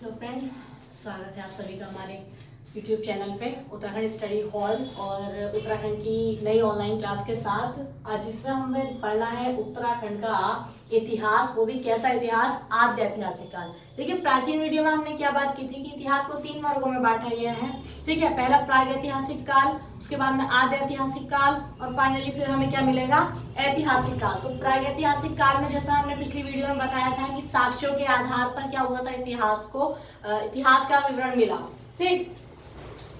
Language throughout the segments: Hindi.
हेलो फ्रेंड्स, स्वागत है आप सभी का हमारे YouTube चैनल पे उत्तराखंड स्टडी हॉल और उत्तराखंड की नई ऑनलाइन क्लास के साथ। आज इसमें हमें पढ़ना है उत्तराखंड का इतिहास, वो भी कैसा इतिहास, आद्य ऐतिहासिक काल। देखिए, प्राचीन वीडियो में हमने क्या बात की थी कि इतिहास को 3 वर्गों में बांटा गया है। ठीक है, पहला प्रागैतिहासिक काल, उसके बाद में आद्य ऐतिहासिक काल और फाइनली फिर हमें क्या मिलेगा, ऐतिहासिक काल। तो प्रागैतिहासिक काल में जैसा हमने पिछली वीडियो में बताया था कि साक्ष्यों के आधार पर क्या हुआ था, इतिहास का विवरण मिला। ठीक,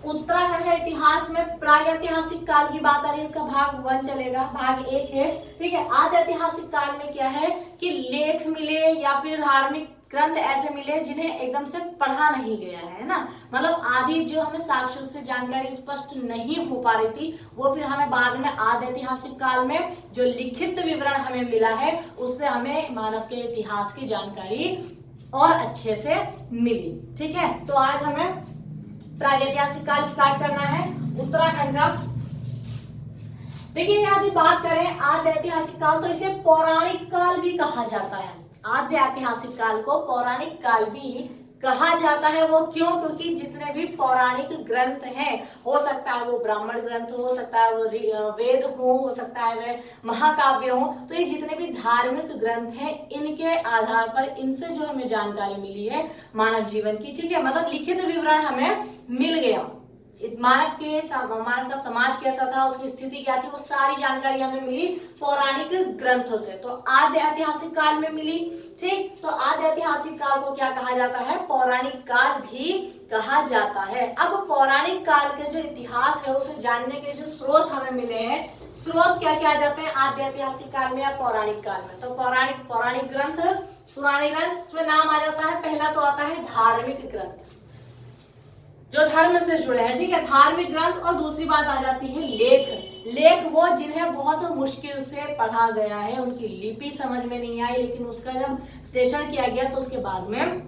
उत्तराखंड का इतिहास में प्रागैतिहासिक काल की बात आ रही है, इसका भाग 1 चलेगा, भाग 1 है। ठीक है, आद्य ऐतिहासिक काल में क्या है कि लेख मिले या फिर धार्मिक ग्रंथ ऐसे मिले जिन्हें एकदम से पढ़ा नहीं गया है ना, मतलब आदि जो हमें साक्ष्यों से जानकारी स्पष्ट नहीं हो पा रही थी, वो फिर हमें बाद में आद्य ऐतिहासिक काल में जो लिखित विवरण हमें मिला है उससे हमें मानव के इतिहास की जानकारी और अच्छे से मिली। ठीक है, तो आज हमें प्रागैतिहासिक काल स्टार्ट करना है उत्तराखंड का। देखिए, यदि बात करें आद्य ऐतिहासिक काल तो इसे पौराणिक काल भी कहा जाता है। आद्य ऐतिहासिक काल को पौराणिक काल भी कहा जाता है। वो क्यों? क्योंकि जितने भी पौराणिक ग्रंथ हैं, हो सकता है वो ब्राह्मण ग्रंथ हो सकता है वो वेद हो सकता है वह महाकाव्य हो, तो ये जितने भी धार्मिक ग्रंथ हैं इनके आधार पर इनसे जो हमें जानकारी मिली है मानव जीवन की। ठीक है, मतलब लिखित विवरण हमें मिल गया, मानव का समाज कैसा था, उसकी स्थिति क्या थी, वो सारी जानकारी हमें मिली पौराणिक ग्रंथों से। तो आद्य ऐतिहासिक काल में मिली। ठीक, तो आद्य ऐतिहासिक काल को क्या कहा जाता है, पौराणिक काल भी कहा जाता है। अब पौराणिक काल के जो इतिहास है उसे जानने के जो स्रोत हमें मिले हैं, स्रोत क्या क्या आ जाते हैं आद्य ऐतिहासिक काल में या पौराणिक काल में। तो पौराणिक ग्रंथ, पुराने ग्रंथ, उसमें नाम आ जाता है, पहला तो आता है धार्मिक ग्रंथ जो धर्म से जुड़े हैं। ठीक है, धार्मिक ग्रंथ, और दूसरी बात आ जाती है लेख वो जिन्हें बहुत मुश्किल से पढ़ा गया है, उनकी लिपि समझ में नहीं आई, लेकिन उसका जब विश्लेषण किया गया तो उसके बाद में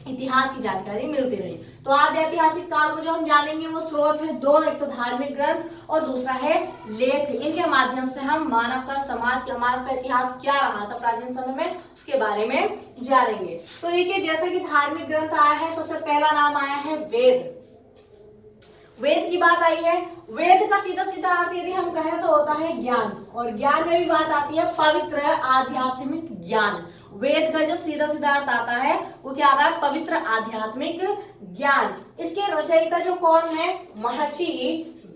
इतिहास की जानकारी मिलती रही। तो आद्य ऐतिहासिक काल को जो हम जानेंगे वो स्रोत है 2, एक तो धार्मिक ग्रंथ और दूसरा है लेख। इनके माध्यम से हम मानव का समाज, मानव का इतिहास क्या रहा था प्राचीन समय में, उसके बारे में जानेंगे। तो देखिए, जैसा कि धार्मिक ग्रंथ आया है, सबसे पहला नाम आया है वेद। वेद की बात आई है। वेद का सीधा सीधा अर्थ यदि हम कहें तो होता है ज्ञान, और ज्ञान में भी बात आती है पवित्र आध्यात्मिक ज्ञान। वेद का जो सीधा सीधा अर्थ आता है वो क्या आता है, पवित्र आध्यात्मिक ज्ञान। इसके रचयिता जो कौन है, महर्षि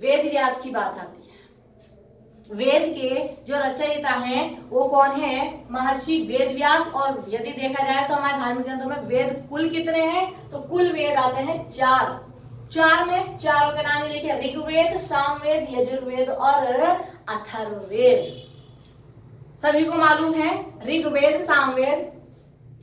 वेद व्यास की बात आती है। वेद के जो रचयिता हैं वो कौन है, महर्षि वेद व्यास। और यदि देखा जाए तो हमारे धार्मिक ग्रंथों में वेद कुल कितने हैं, तो कुल वेद आते हैं 4 में। चारों के नाम लिखे, ऋग्वेद, सामवेद, यजुर्वेद और अथर्ववेद। सभी को मालूम है ऋग्वेद, सामवेद,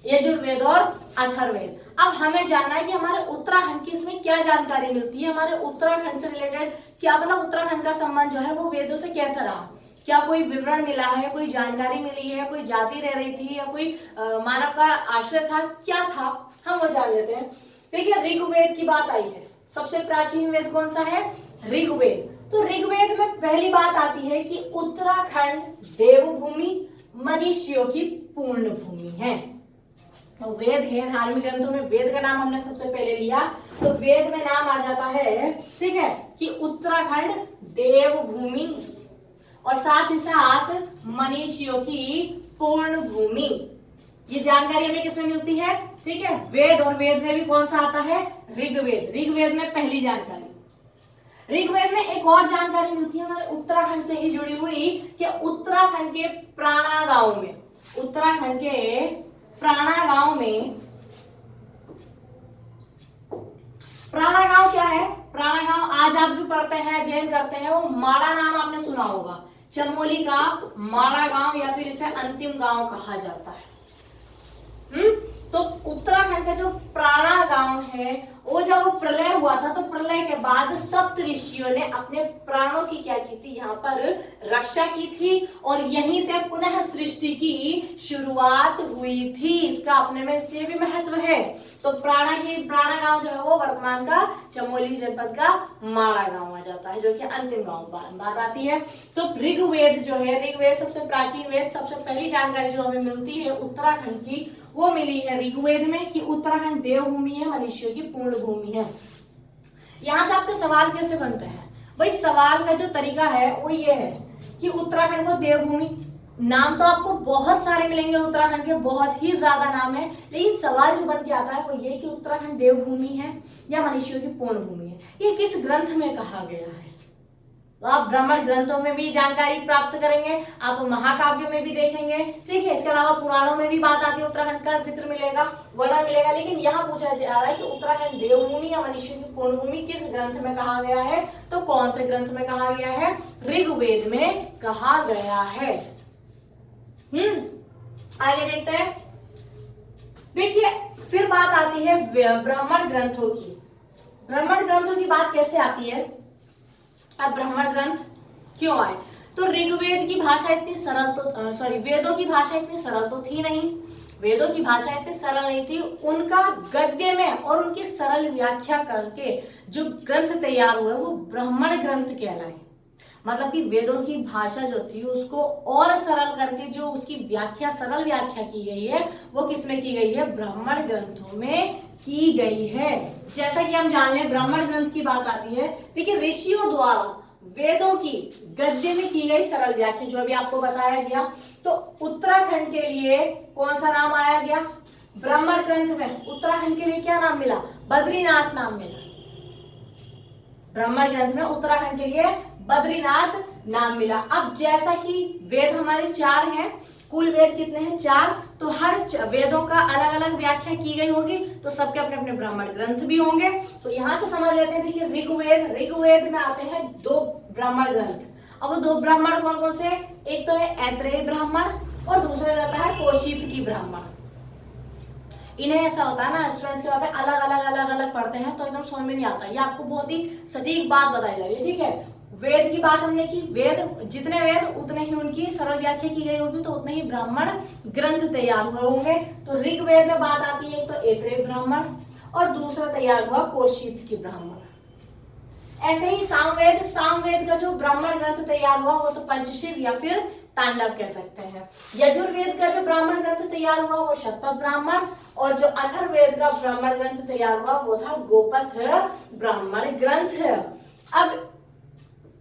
यजुर्वेद और अथर्ववेद। अब हमें जानना है कि हमारे उत्तराखंड की इसमें क्या जानकारी मिलती है, हमारे उत्तराखंड से रिलेटेड क्या, मतलब उत्तराखंड का संबंध जो है वो वेदों से कैसा रहा, क्या कोई विवरण मिला है, कोई जानकारी मिली है, कोई जाति रह रही थी या कोई मानव का आश्रय था, क्या था, हम वो जान लेते हैं। देखिए, ऋग्वेद की बात आई है। सबसे प्राचीन वेद कौन सा है, ऋग्वेद। तो ऋग्वेद में पहली बात आती है कि उत्तराखंड देवभूमि, मनुष्यों की पूर्ण भूमि है। तो वेद है, धार्मिक ग्रंथों में वेद का नाम हमने सबसे पहले लिया, तो वेद में नाम आ जाता है, ठीक है, कि उत्तराखंड देवभूमि और साथ ही साथ मनुष्यों की पूर्ण भूमि। ये जानकारी हमें किसमें मिलती है, ठीक है, वेद। और वेद में भी कौन सा आता है, ऋग्वेद। ऋग्वेद में पहली जानकारी। ऋग्वेद में एक और जानकारी मिलती है हमारे उत्तराखंड से ही जुड़ी हुई, कि उत्तराखंड के प्राणा गांव में, उत्तराखंड के प्राणा गांव में, प्राणा गांव क्या है, प्राणा गांव आज आप जो पढ़ते हैं, अध्ययन करते हैं, वो माड़ा नाम आपने सुना होगा, चमोली का माड़ा गांव या फिर इसे अंतिम गांव कहा जाता है। तो उत्तराखंड का जो प्राणा गांव है वो जब प्रलय हुआ था तो प्रलय के बाद सप्त ऋषियों ने अपने प्राणों की क्या की थी, यहाँ पर रक्षा की थी और यहीं से पुनः सृष्टि की शुरुआत हुई थी। इसका अपने में इसलिए भी महत्व है। तो प्राणा गांव जो है वो वर्तमान का चमोली जनपद का माड़ा गांव आ जाता है, जो कि अंतिम गांव बात आती है। तो ऋग्वेद जो है, ऋग्वेद सबसे प्राचीन वेद, सबसे पहली जानकारी जो हमें मिलती है उत्तराखंड की वो मिली है ऋग्वेद में कि उत्तराखंड देवभूमि है, मनुष्यों की पूर्ण भूमि है। यहां से आपके सवाल कैसे बनते हैं? भाई सवाल का जो तरीका है वो ये है कि उत्तराखंड को देवभूमि, नाम तो आपको बहुत सारे मिलेंगे उत्तराखंड के, बहुत ही ज्यादा नाम है, लेकिन सवाल जो बन के आता है वो ये कि उत्तराखंड देवभूमि है या मनुष्यों की पूर्ण भूमि है, ये किस ग्रंथ में कहा गया है। तो आप ब्राह्मण ग्रंथों में भी जानकारी प्राप्त करेंगे, आप महाकाव्यों में भी देखेंगे, ठीक है। इसके अलावा पुराणों में भी बात आती है, उत्तराखंड का जिक्र मिलेगा, वर्णन मिलेगा, लेकिन यहाँ पूछा जा रहा है कि उत्तराखंड देवभूमि या मनुष्य की पूर्ण भूमि किस ग्रंथ में कहा गया है। तो कौन से ग्रंथ में कहा गया है? ऋग्वेद में कहा गया है। आगे देखते हैं। देखिए फिर बात आती है ब्राह्मण ग्रंथों की। ब्राह्मण ग्रंथों की बात कैसे आती है? अब ब्राह्मण ग्रंथ क्यों आए? तो ऋग्वेद की भाषा इतनी सरल तो वेदों की भाषा इतनी सरल तो थी नहीं, वेदों की भाषा इतनी सरल नहीं थी, उनका गद्य में और उनकी सरल व्याख्या करके जो ग्रंथ तैयार हुए वो ब्राह्मण ग्रंथ कहलाए। मतलब कि वेदों की भाषा जो थी उसको और सरल करके जो उसकी व्याख्या, सरल व्याख्या की गई है, वो किसमें की गई है? ब्राह्मण ग्रंथों में की गई है। जैसा कि हम जान लें, ब्राह्मण ग्रंथ की बात आती है, देखिए ऋषियों द्वारा वेदों की गद्य में की गई सरल व्याख्या जो अभी आपको बताया गया। तो उत्तराखंड के लिए कौन सा नाम आया गया? ब्राह्मण ग्रंथ में उत्तराखंड के लिए क्या नाम मिला? बद्रीनाथ नाम मिला। ब्राह्मण ग्रंथ में उत्तराखंड के लिए बद्रीनाथ नाम मिला। अब जैसा कि वेद हमारे 4 हैं, कुल वेद कितने हैं? 4, तो हर वेदों का अलग अलग व्याख्या की गई होगी, तो सबके अपने अपने ब्राह्मण ग्रंथ भी होंगे। तो यहाँ से समझ लेते हैं, देखिए ऋग्वेद में आते हैं 2 ब्राह्मण ग्रंथ। अब वो 2 ब्राह्मण कौन कौन से? एक तो है ऐत्रेय ब्राह्मण और दूसरा रहता है कौशितकी ब्राह्मण। इन्हें ऐसा होता है ना, स्टूडेंट्स क्या होता है, अलग अलग पढ़ते हैं तो एकदम समझ में नहीं आता। ये आपको बहुत ही सटीक बात बताई जा रही है, ठीक है। वेद की बात हमने की, वेद जितने वेद उतने ही उनकी सरल व्याख्या की गई होगी, तो उतने ही ब्राह्मण ग्रंथ तैयार हुए होंगे। तो ऋग्वेद में बात आती है एक तो ऐत्रेय ब्राह्मण और दूसरा तैयार हुआ कौशितकी ब्राह्मण। ऐसे ही सामवेद का जो ब्राह्मण ग्रंथ तैयार हुआ वो तो पंचशील या फिर तांडव कह सकते हैं। यजुर्वेद का जो ब्राह्मण ग्रंथ तैयार हुआ वो शतपथ ब्राह्मण, और जो अथर्ववेद का ब्राह्मण ग्रंथ तैयार हुआ वो था गोपथ ब्राह्मण ग्रंथ। अब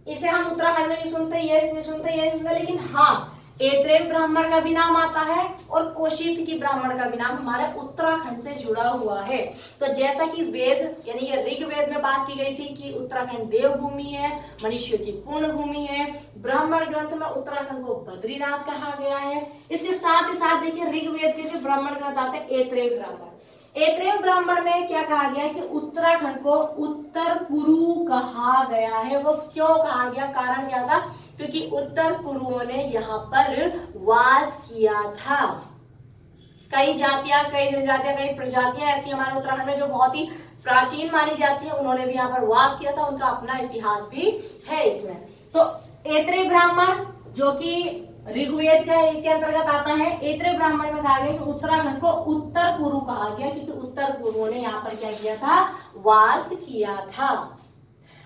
इसे हम उत्तराखंड में नहीं सुनते, ये नहीं सुनते, लेकिन हाँ ऐत्रेय ब्राह्मण का भी नाम आता है और कौशितकी ब्राह्मण का भी नाम हमारे उत्तराखंड से जुड़ा हुआ है। तो जैसा कि वेद यानी कि ऋग्वेद में बात की गई थी कि उत्तराखंड देवभूमि है, मनुष्यों की पूर्ण भूमि है, ब्राह्मण ग्रंथ में उत्तराखंड को बद्रीनाथ कहा गया है। इसके साथ ही साथ देखिए ऋग्वेद के जो ब्राह्मण ग्रंथ आते हैं ऐत्रेय ब्राह्मण, ऐत्रेय ब्राह्मण में क्या कहा गया है कि उत्तराखंड को उत्तर कुरु कहा गया है। वो क्यों कहा गया? कारण क्या था? क्योंकि उत्तर कुरुओं ने यहाँ पर वास किया था। कई जातियां, कई जनजातियां, कई प्रजातियां ऐसी हमारे उत्तराखंड में जो बहुत ही प्राचीन मानी जाती है, उन्होंने भी यहाँ पर वास किया था, उनका अपना इतिहास भी है इसमें। तो ऐत्रेय ब्राह्मण जो कि ऋग्वेद के अंतर्गत आता है, ऐत्रेय ब्राह्मण में कहा गया कि उत्तराखंड को उत्तर कुरु कहा गया क्योंकि उत्तर कुरुओं ने यहाँ पर क्या किया था? वास किया था।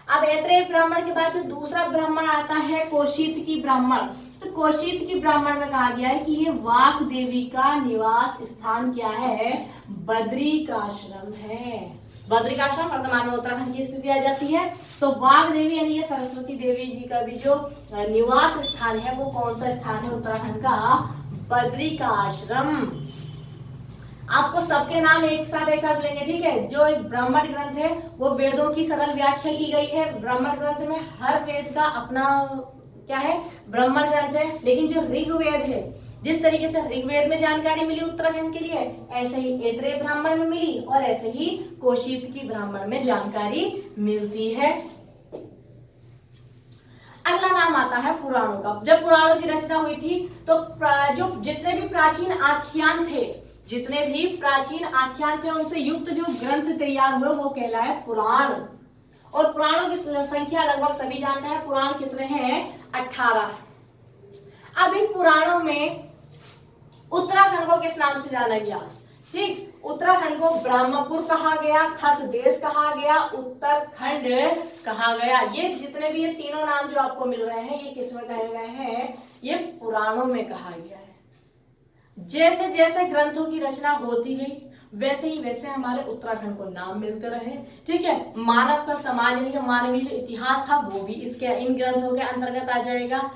अब ऐत्रेय ब्राह्मण के बाद जो दूसरा ब्राह्मण आता है कौशितकी ब्राह्मण, तो कौशितकी ब्राह्मण में कहा गया है कि ये वाक देवी का निवास स्थान क्या है? बद्रिकाश्रम है। बद्रिकाश्रम वर्तमान में उत्तराखंड की स्थिति आ जाती है। तो वाग देवी यानी ये सरस्वती देवी जी का भी जो निवास स्थान है वो कौन सा स्थान है उत्तराखंड का? बद्रिकाश्रम। आपको सबके नाम एक साथ लेंगे, ठीक है। जो एक ब्राह्मण ग्रंथ है वो वेदों की सरल व्याख्या की गई है। ब्राह्मण ग्रंथ में हर वेद का अपना क्या है? ब्राह्मण ग्रंथ है। लेकिन जो ऋग्वेद है, जिस तरीके से ऋग्वेद में जानकारी मिली उत्तराखंड के लिए, ऐसे ही ऐत्रेय ब्राह्मण में मिली और ऐसे ही कौशितकी ब्राह्मण में जानकारी मिलती है। अगला नाम आता है पुराणों का। जब पुराणों की रचना हुई थी तो जो जितने भी प्राचीन आख्यान थे उनसे युक्त जो ग्रंथ तैयार हुए वो कहलाए पुराण। और पुराणों की संख्या लगभग सभी जानते हैं। पुराण कितने हैं? 18। अब इन पुराणों में उत्तराखंड को किस नाम से जाना गया? ठीक, उत्तराखंड को ब्रह्मपुर कहा गया, खस देश कहा गया, उत्तरखंड कहा गया। ये जितने भी ये तीनों नाम जो आपको मिल रहे हैं ये किस में कहे गए हैं? ये पुराणों में कहा गया है। जैसे जैसे ग्रंथों की रचना होती गई वैसे ही वैसे हमारे उत्तराखंड को नाम मिलते रहे। ठीक है, मानव का समाज यानी कि मानवीय जो इतिहास था वो भी इसके इन ग्रंथों के अंतर्गत आ जाएगा।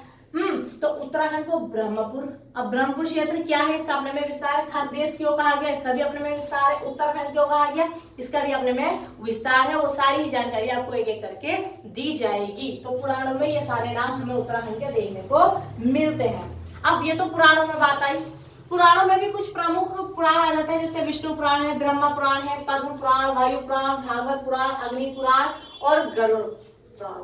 तो उत्तराखंड को ब्रह्मपुर, अब ब्रह्मपुर क्षेत्र क्या है इसका अपने में विस्तार है। खासदेश क्यों कहा गया इसका भी अपने में विस्तार है। उत्तराखंड क्यों कहा गया इसका भी अपने में विस्तार है। वो सारी ही जानकारी आपको एक एक करके दी जाएगी। तो पुराणों में ये सारे नाम हमें उत्तराखंड के देखने को मिलते हैं। अब ये तो पुराणों में बात आई, पुराणों में भी कुछ प्रमुख पुराण आ जाते हैं जैसे विष्णु पुराण है, ब्रह्मा पुराण है, पद्म पुराण, वायु पुराण, भागवत पुराण, अग्नि पुराण और गरुड़ पुराण।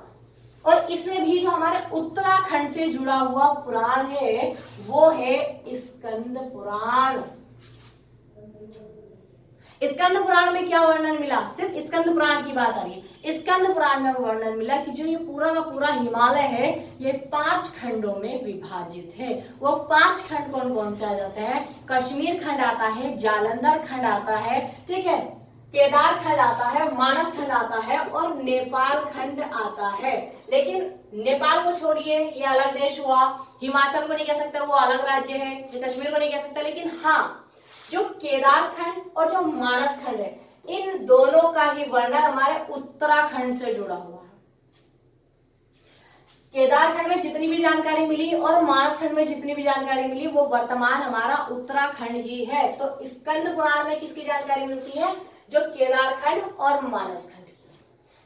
और इसमें भी जो हमारे उत्तराखंड से जुड़ा हुआ पुराण है वो है स्कंद पुराण। स्कंद पुराण में क्या वर्णन मिला, सिर्फ स्कंद पुराण की बात आ रही है। स्कंद पुराण में वर्णन मिला कि जो ये पूरा का पूरा हिमालय है ये 5 खंडों में विभाजित है। वो 5 खंड कौन कौन से आ जाते हैं, कश्मीर खंड आता है, जालंधर खंड आता है, ठीक है, केदार खंड आता है, मानस खंड आता है और नेपाल खंड आता है। लेकिन नेपाल को छोड़िए ये अलग देश हुआ, हिमाचल को नहीं कह सकते वो अलग राज्य है, कश्मीर को नहीं कह सकते। लेकिन हाँ, जो केदार खंड और जो मानस खंड है इन दोनों का ही वर्णन हमारे उत्तराखंड से जुड़ा हुआ है। केदार खंड में जितनी भी जानकारी मिली और मानस खंड में जितनी भी जानकारी मिली वो वर्तमान हमारा उत्तराखंड ही है। तो स्कंद पुराण में किसकी जानकारी मिलती है, जो केदार खंड और मानस खंड की।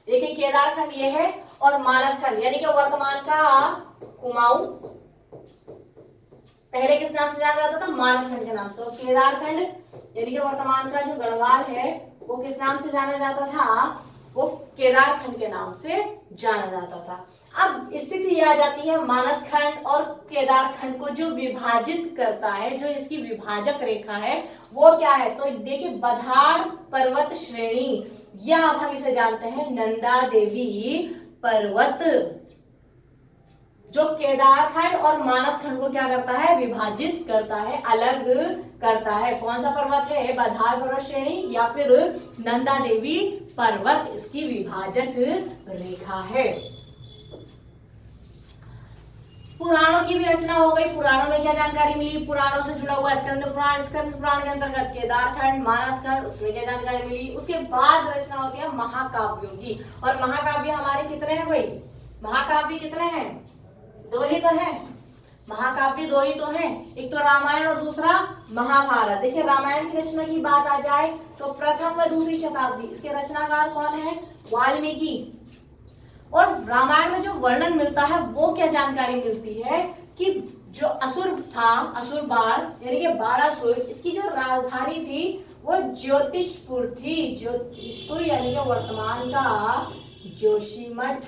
देखिए केदार खंड ये है और मानस खंड यानी कि वर्तमान का कुमाऊं पहले किस नाम से जाना जाता था, मानस खंड के नाम से। और केदार खंड यानी कि वर्तमान का जो गढ़वाल है वो किस नाम से जाना जाता था, वो केदार खंड के नाम से जाना जाता था। अब स्थिति यह आ जाती है मानस खंड और केदार खंड को जो विभाजित करता है, जो इसकी विभाजक रेखा है वो क्या है, तो देखिए बधाड़ पर्वत श्रेणी, या अब हम इसे जानते हैं नंदा देवी पर्वत, जो केदार खंड और मानस खंड को क्या करता है, विभाजित करता है, अलग करता है। कौन सा पर्वत है, बधाड़ पर्वत श्रेणी या फिर नंदा देवी पर्वत इसकी विभाजक रेखा है। पुराणों की भी रचना हो गई। पुराणों में क्या जानकारी मिली, पुराणों से जुड़ा हुआ स्कंद पुराण, स्कंद पुराण के अंतर्गत केदार खंड, मानस खंड, उसमें क्या जानकारी मिली। उसके बाद रचना होती है महाकाव्यों की। और महाकाव्य हमारे कितने हैं भाई, महाकाव्य कितने हैं, 2 ही तो है, महाकाव्य 2 ही तो हैं, एक तो रामायण और दूसरा महाभारत। देखिए रामायण की रचना की बात आ जाए तो प्रथम व दूसरी शताब्दी, इसके रचनाकार कौन है, वाल्मीकि। और रामायण में जो वर्णन मिलता है वो क्या जानकारी मिलती है कि जो असुर था, असुर बाण यानी कि बाणासुर, इसकी जो राजधानी थी वो ज्योतिषपुर थी। ज्योतिषपुर यानी कि वर्तमान का जोशीमठ,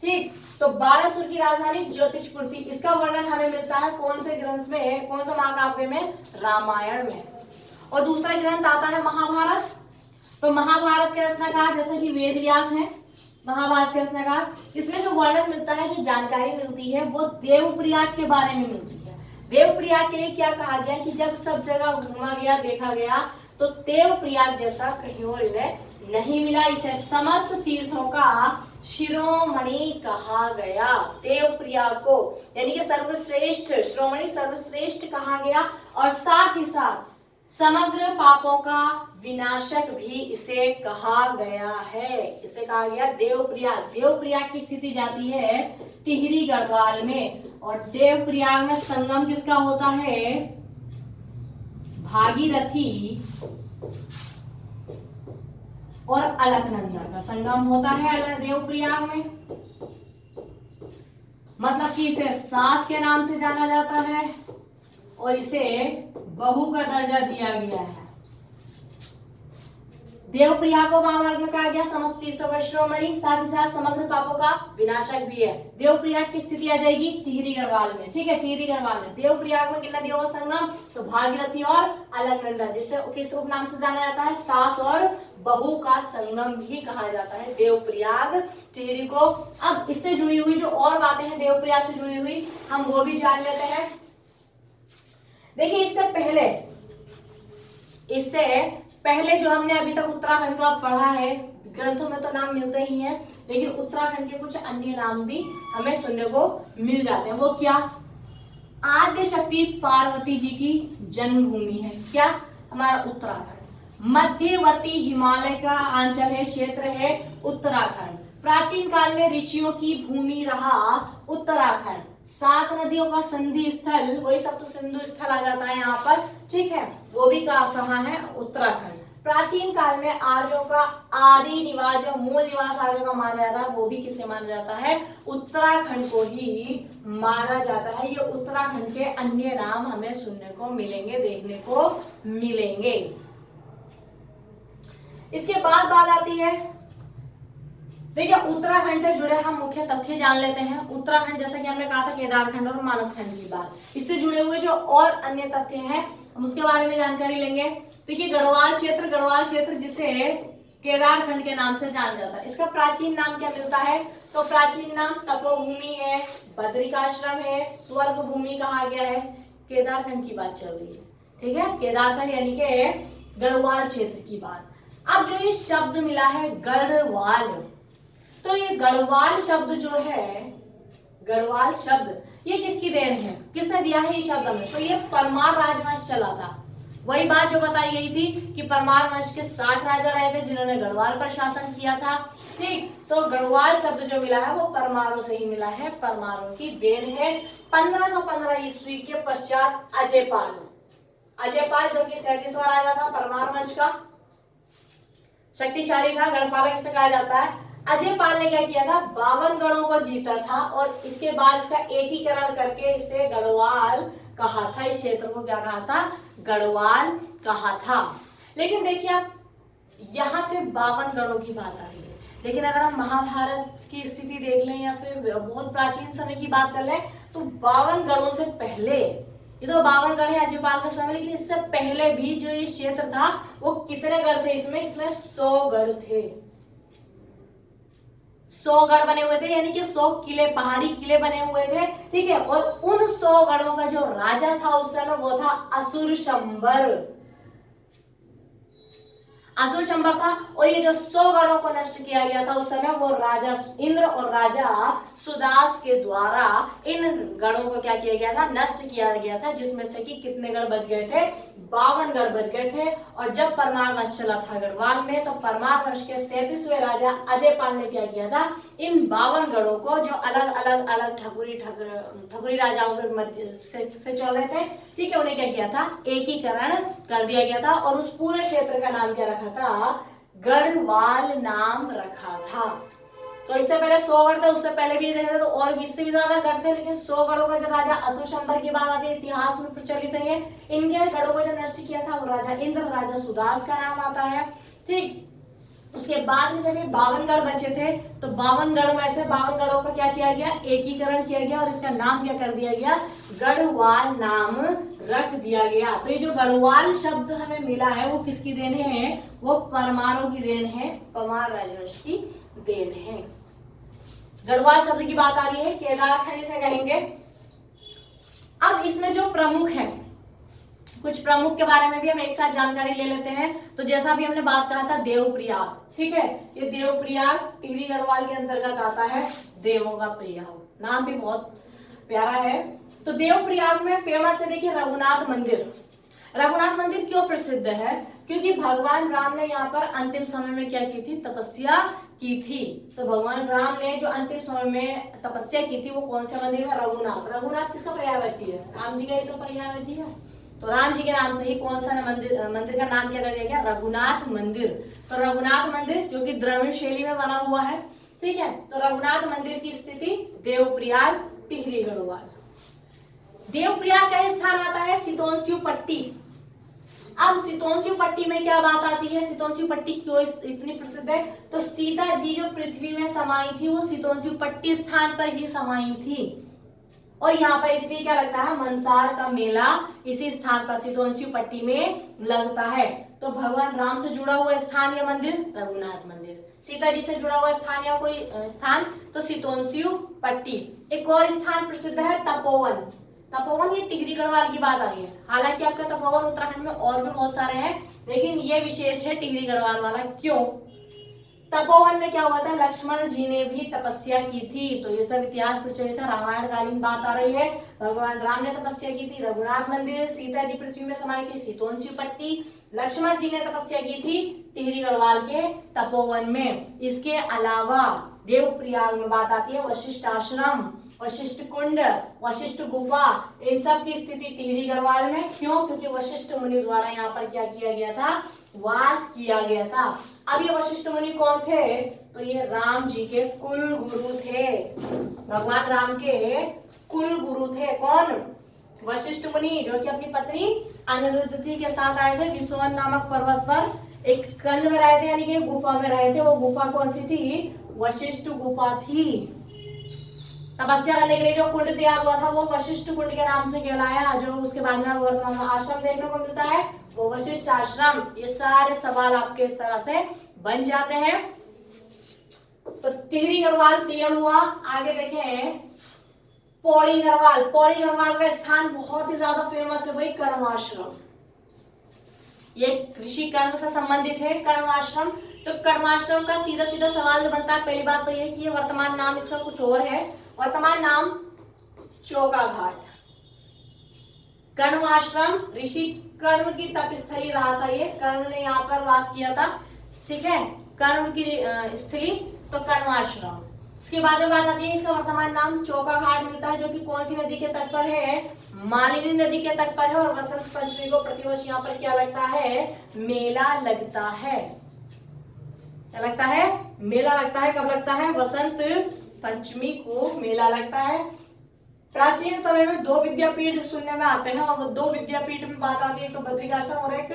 ठीक। तो बाणासुर की राजधानी ज्योतिषपुर थी। इसका वर्णन हमें मिलता है कौन से ग्रंथ में, कौन सा महाकाव्य में, रामायण में। और दूसरा ग्रंथ आता है महाभारत। तो महाभारत के रचनाकार जैसे कि वेद व्यास है महाभारत के रचनाकार। इसमें जो वर्णन मिलता है, जो जानकारी मिलती है वो देवप्रयाग के बारे में मिलती है। देवप्रयाग के लिए क्या कहा गया कि जब सब जगह घूमा गया, देखा गया तो देवप्रयाग जैसा कहीं और इन्हें नहीं मिला। इसे समस्त तीर्थों का शिरोमणि कहा गया। देवप्रयाग को यानी कि सर्वश्रेष्ठ, श्रोमणि सर्वश्रेष्ठ कहा गया। और साथ ही साथ समग्र पापों का विनाशक भी इसे कहा गया है। इसे कहा गया देवप्रयाग। देवप्रयाग की स्थिति जाती है टिहरी गढ़वाल में। और देवप्रयाग में संगम किसका होता है, भागीरथी और अलकनंदा का संगम होता है देवप्रयाग में। मतलब कि इसे सास के नाम से जाना जाता है और इसे बहू का दर्जा दिया गया है। देवप्रयाग को महाभारत में कहा गया समस्त तीर्थों का शिरोमणि, साथ ही साथ समग्र पापों का विनाशक भी है। देवप्रयाग की स्थिति आ जाएगी टिहरी गढ़वाल में, ठीक है, टिहरी गढ़वाल में। देवप्रयाग में किन नदियों का संगम, तो भागीरथी और अलकनंदा, जिसे किस उपनाम से जाना जाता है, सास और बहू का संगम भी कहा जाता है देवप्रयाग टिहरी को। अब इससे जुड़ी हुई जो और बातें हैं देवप्रयाग से जुड़ी हुई, हम वो भी जान लेते हैं। देखिए इससे पहले जो हमने अभी तक उत्तराखंड का पढ़ा है, ग्रंथों में तो नाम मिलते ही हैं, लेकिन उत्तराखंड के कुछ अन्य नाम भी हमें सुनने को मिल जाते हैं। वो क्या, आद्य शक्ति पार्वती जी की जन्मभूमि है क्या? हमारा उत्तराखंड। मध्यवर्ती हिमालय का अंचल है, क्षेत्र है उत्तराखंड। प्राचीन काल में ऋषियों की भूमि रहा उत्तराखंड। 7 नदियों का संधि स्थल, वही सब तो सिंधु स्थल आ जाता है यहाँ पर, ठीक है, वो भी कहाँ है? उत्तराखंड। प्राचीन काल में आर्यों का आदि निवास, जो मूल निवास आर्यों का माना जाता है, वो भी किसे माना जाता है? उत्तराखंड को ही माना जाता है। ये उत्तराखंड के अन्य नाम हमें सुनने को मिलेंगे, देखने को मिलेंगे। इसके बाद बात आती है, देखिए उत्तराखंड से जुड़े हम मुख्य तथ्य जान लेते हैं। उत्तराखंड जैसा कि हमने कहा था केदारखंड और मानसखंड की बात, इससे जुड़े हुए जो और अन्य तथ्य हैं हम उसके बारे में जानकारी लेंगे। देखिए गढ़वाल क्षेत्र जिसे केदारखंड के नाम से जाना जाता है, इसका प्राचीन नाम क्या मिलता है? तो प्राचीन नाम तपोभूमि है, बद्रिकाश्रम है, स्वर्ग भूमि कहा गया है। केदारखंड की बात चल रही है, ठीक है, केदारखंड यानी के गढ़वाल क्षेत्र की बात। अब जो ये शब्द मिला है गढ़वाल, तो ये गढ़वाल शब्द जो है, गढ़वाल शब्द ये किसकी देन है? किसने दिया है ये शब्द हमें? तो ये परमार राजवंश चला था। वही बात जो बताई गई थी कि परमार वंश के 60 राजा रहे थे जिन्होंने गढ़वाल पर शासन किया था, ठीक। तो गढ़वाल शब्द जो मिला है वो परमारों से ही मिला है, परमारों की देन है। 1515 ईस्वी के पश्चात अजयपाल जो कि 37वां राजा था परमार वंश का, शक्तिशाली था, गढ़पालक इसे कहा जाता है। अजयपाल ने क्या किया था? 52 गढ़ों को जीता था और इसके बाद इसका एकीकरण करके इसे गढ़वाल कहा था। इस क्षेत्र को क्या कहा था? गढ़वाल कहा था। लेकिन देखिए आप यहां से 52 गढ़ों की बात आ रही है, लेकिन अगर हम महाभारत की स्थिति देख लें या फिर बहुत प्राचीन समय की बात कर लें तो 52 गढ़ों से पहले, ये तो 52 गढ़ है अजयपाल का समय, लेकिन इससे पहले भी जो ये क्षेत्र था वो कितने गढ़ थे? इसमें 100 गढ़ थे। 100 गढ़ बने हुए थे, यानी कि 100 किले, पहाड़ी किले बने हुए थे, ठीक है। और उन 100 गढ़ों का जो राजा था उस समय वो था असुरशंबर था। और ये जो 100 गढ़ों को नष्ट किया गया था उस समय वो राजा इंद्र और राजा सुदास के द्वारा इन गढ़ों को क्या किया गया था? नष्ट किया गया था, जिसमें से कि कितने गढ़ बच गए थे? 52 गढ़ बच गए थे। और जब परमार वंश चला था गढ़वाल में, तो परमार वंश के 37वें राजा अजयपाल ने क्या किया था? इन 52 गढ़ों को जो अलग ठकुरी राजाओं के मध्य से चल रहे थे, ठीक है, उन्हें क्या किया था? एकीकरण कर दिया गया था और उस पूरे क्षेत्र का नाम क्या रखा था? गढ़वाल नाम रखा था। तो इससे पहले 100 गढ़ थे, उससे पहले भी देखा तो और 20 से भी ज्यादा गढ़ थे, लेकिन 100 गढ़ों का जो राजा असुरशंबर की बात आती है, इतिहास में प्रचलित है। इनके गढ़ों को जो नष्ट किया था वो राजा इंद्र, राजा सुदास का नाम आता है, ठीक। उसके बाद में जब ये 52 गढ़ बचे थे तो 52 गढ़ में से 52 गढ़ों का क्या किया गया? एकीकरण किया गया और इसका नाम क्या कर दिया गया? गढ़वाल नाम रख दिया गया। तो ये जो गढ़वाल शब्द हमें मिला है वो किसकी देन है? वो परमारों की देन है, परमार राजवंश की देन है। गढ़वाल शब्द की बात आ रही है, केदारखंड इसे कहेंगे। अब इसमें जो प्रमुख है, कुछ प्रमुख के बारे में भी हम एक साथ जानकारी ले लेते हैं। तो जैसा भी हमने बात कहा था देवप्रयाग, ठीक है, ये देवप्रयाग टिहरी गढ़वाल के अंतर्गत आता है। देवों का प्रयाग, नाम भी बहुत प्यारा है। तो देवप्रयाग में फेमस है देखिए रघुनाथ मंदिर। रघुनाथ मंदिर क्यों प्रसिद्ध है? क्योंकि भगवान राम ने यहाँ पर अंतिम समय में क्या की थी? तपस्या की थी। तो भगवान राम ने जो अंतिम समय में तपस्या की थी वो कौन से मंदिर में? रघुनाथ किसका पर्यायवाची है? राम जी का ही तो पर्यायवाची है। तो राम जी के नाम से ही कौन सा मंदिर का नाम क्या कर दिया गया? रघुनाथ मंदिर। तो रघुनाथ मंदिर जो कि द्रविड़ शैली में बना हुआ है, ठीक है। तो रघुनाथ मंदिर की स्थिति देवप्रयाग, टिहरी गढ़वाल। देवप्रयाग का स्थान आता है सितोंस्यू पट्टी। अब सितोंस्यू पट्टी में क्या बात आती है? सितोंस्यू पट्टी क्यों इतनी प्रसिद्ध है? तो सीता जी जो पृथ्वी में समाई थी वो सितोंस्यू पट्टी स्थान पर ही समाई थी। और यहाँ पर इसलिए क्या लगता है? मनसार का मेला इसी स्थान पर सितोंस्यू पट्टी में लगता है। तो भगवान राम से जुड़ा हुआ स्थान या मंदिर रघुनाथ मंदिर, सीता जी से जुड़ा हुआ स्थान या कोई स्थान तो सितोंस्यू पट्टी। एक और स्थान प्रसिद्ध है तपोवन। तपोवन ये टिहरी गढ़वाल की बात आ रही है, हालांकि आपका तपोवन उत्तराखंड में और भी बहुत सारे हैं, लेकिन ये विशेष है टिहरी गढ़वाल वाला। क्यों? तपोवन में क्या हुआ था, लक्ष्मण जी ने भी तपस्या की थी। तो ये सब इतिहास प्रचलित है, रामायण कालीन बात आ रही है। भगवान राम ने तपस्या की थी, रघुनाथ मंदिर, सीता जी पृथ्वी में समाई थी, सीतोन पट्टी। लक्ष्मण जी ने तपस्या की थी टिहरी गढ़वाल के तपोवन में। इसके अलावा देवप्रयाग में बात आती है, वशिष्ठ आश्रम, वशिष्ठ कुंड, वशिष्ठ गुफा, इन सब की स्थिति टिहरी गढ़वाल में। क्यों? क्योंकि वशिष्ठ मुनि द्वारा यहाँ पर क्या किया गया था, वास किया गया था। अब ये वशिष्ठ मुनि कौन थे? तो ये राम जी के कुल गुरु थे, भगवान राम के कुल गुरु थे। कौन? वशिष्ठ मुनि, जो कि अपनी पत्नी अनिरुद्धति के साथ आए थे विश्वन नामक पर्वत पर, एक कंद में रहे थे, यानी कि गुफा में रहे थे। वो गुफा कौन सी थी? वशिष्ठ गुफा थी। तपस्या करने के लिए जो कुंड तैयार हुआ था वो वशिष्ठ कुंड के नाम से कहलाया। जो उसके बाद में वर्तमान में आश्रम देखने को मिलता है वो वशिष्ठ आश्रम। ये सारे सवाल आपके इस तरह से बन जाते हैं। तो टिहरी गढ़वाल क्लियर हुआ। आगे देखें पौड़ी गढ़वाल। पौड़ी गढ़वाल का स्थान बहुत ही ज्यादा फेमस है भाई, कर्माश्रम। ये ऋषि कर्म से संबंधित है कर्माश्रम। तो कर्माश्रम का सीधा सीधा सवाल जो बनता है, पहली बात तो ये कि ये वर्तमान नाम इसका कुछ और है। वर्तमान नाम चोका घाट। कर्माश्रम ऋषि कर्म की तपस्थली रहा था, ये कर्ण ने यहाँ पर वास किया था, ठीक है, कर्म की स्थली, तो कर्माश्रम। इसके बाद में बात आती है, इसका वर्तमान नाम चोका घाट मिलता है, जो कि कौन सी नदी के तट पर है? मालिनी नदी के तट पर है। और वसंत पंचमी को प्रतिवर्ष यहाँ पर क्या लगता है? मेला लगता है। क्या लगता है? मेला लगता है। कब लगता है? वसंत पंचमी को मेला लगता है। प्राचीन समय में दो विद्यापीठ सुनने में आते हैं, और वो दो विद्यापीठ में बात आती है, तो बद्रिकाश्रम और एक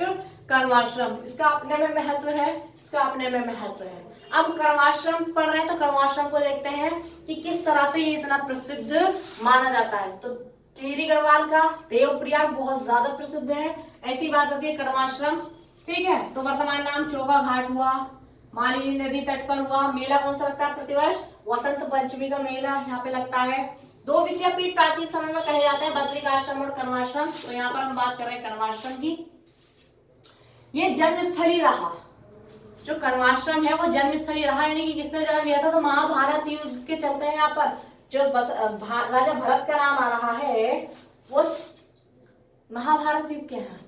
कर्माश्रम। इसका अपने में महत्व है, इसका अपने में महत्व है। अब कर्माश्रम पढ़ रहे हैं तो कर्माश्रम को देखते हैं कि किस तरह से ये इतना प्रसिद्ध माना जाता है। तो टिहरी गढ़वाल का देवप्रयाग बहुत ज्यादा प्रसिद्ध है, ऐसी बात होती है कर्माश्रम, ठीक है। तो वर्तमान नाम चोका घाट हुआ, मालिनी नदी तट पर हुआ। मेला कौन सा लगता है प्रतिवर्ष? वसंत पंचमी का मेला यहाँ पे लगता है। दो विद्यापीठ प्राचीन समय में कहे जाते हैं, बद्रिकाश्रम और कर्माश्रम। तो यहाँ पर हम बात कर रहे हैं कर्माश्रम की। ये जन्मस्थली रहा, जो कर्माश्रम है वो जन्मस्थली रहा, यानी कि किसने जन्म लिया था? तो महाभारत युद्ध के चलते हैं यहाँ पर जो राजा भरत का नाम आ रहा है वो महाभारत युग के हैं,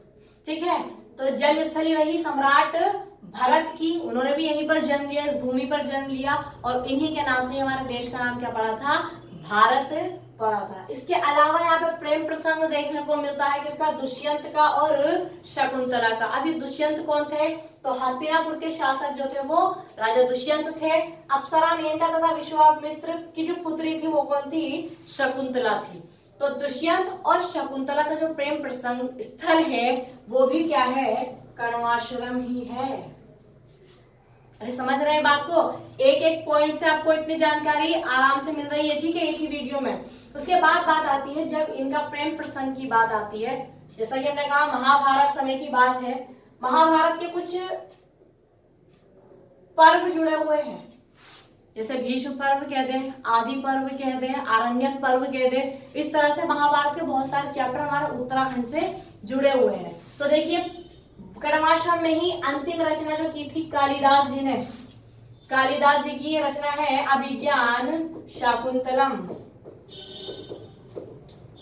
ठीक है। तो जन्मस्थली रही सम्राट भरत की, उन्होंने भी यहीं पर जन्म लिया, इस भूमि पर जन्म लिया, और इन्हीं के नाम से हमारे देश का नाम क्या पड़ा था? भारत पड़ा था। इसके अलावा यहाँ पे प्रेम प्रसंग देखने को मिलता है किसका? दुष्यंत का और शकुंतला का। अभी दुष्यंत कौन थे? तो हस्तिनापुर के शासक जो थे वो राजा दुष्यंत थे। अप्सरा मेनका तथा विश्वामित्र की जो पुत्री थी वो कौन थी? शकुंतला थी। तो दुष्यंत और शकुंतला का जो प्रेम प्रसंग स्थल है वो भी क्या है? कर्माश्रम ही है। अरे समझ रहे हैं बात को? एक एक पॉइंट से आपको इतनी जानकारी आराम से मिल रही है, ठीक है, एक ही वीडियो में। उसके बाद बात आती है जब इनका प्रेम प्रसंग की बात आती है, जैसा कि हमने कहा महाभारत समय की बात है। महाभारत के कुछ पर्व जुड़े हुए हैं, जैसे भीष्म पर्व कह दें, आदि पर्व कह दें, आरण्यक पर्व कह दें। इस तरह से महाभारत के बहुत सारे चैप्टर हमारे उत्तराखंड से जुड़े हुए हैं। तो देखिए कर्माश्रम में ही अंतिम रचना जो की थी कालिदास जी ने, कालिदास जी की रचना है अभिज्ञान शाकुंतलम।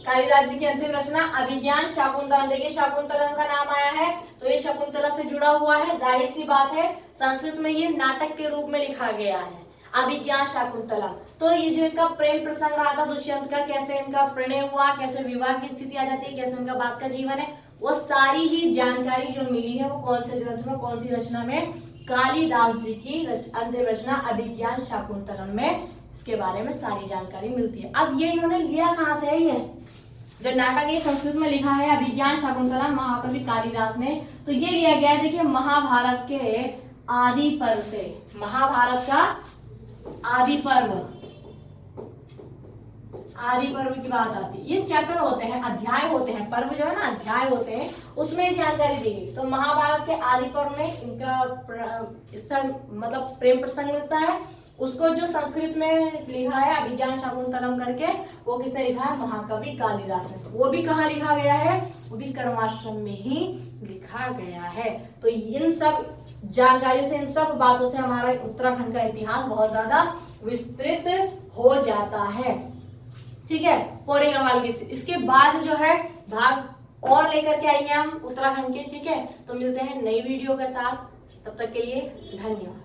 कालिदास जी की अंतिम रचना अभिज्ञान शाकुंतलम। देखिए शाकुंतलम का नाम आया है तो ये शकुंतला से जुड़ा हुआ है, जाहिर सी बात है। संस्कृत में ये नाटक के रूप में लिखा गया है अभिज्ञान शाकुंतलम। तो ये जो इनका प्रेम प्रसंग रहा था दुष्यंत का, कैसे इनका प्रणय हुआ, कैसे विवाह की स्थिति आ जाती है, कैसे इनका बाद का जीवन है, वो सारी ही जानकारी जो मिली है वो कौन से ग्रंथ में, कौन सी रचना में? कालिदास जी की अंतिम रचना अभिज्ञान शाकुंतलम में इसके बारे में सारी जानकारी मिलती है। अब ये इन्होंने लिया कहाँ से है? ये जो नाटक ये संस्कृत में लिखा है अभिज्ञान शाकुंतलम महाकवि कालिदास ने, तो ये लिया गया है देखिए महाभारत के आदि पर्व से। महाभारत का आदि पर्व, आदि पर्व की बात आती है। ये चैप्टर होते हैं, अध्याय होते हैं, पर्व जो है ना अध्याय होते हैं, उसमें जानकारी दी गई। तो महाभारत के आदि पर्व में इनका स्थल मतलब प्रेम प्रसंग मिलता है। उसको जो संस्कृत में लिखा है अभिज्ञान शाकुंतलम करके, वो किसने लिखा है? महाकवि कालिदास ने। वो भी कहाँ लिखा गया है? वो भी कर्माश्रम में ही लिखा गया है। तो इन सब जानकारियों से, इन सब बातों से हमारा उत्तराखंड का इतिहास बहुत ज्यादा विस्तृत हो जाता है। ठीक है, पौड़ी गढ़वाल की। इसके बाद जो है भाग और लेकर के आएंगे हम उत्तराखंड के। ठीक है, तो मिलते हैं नई वीडियो के साथ, तब तक के लिए धन्यवाद।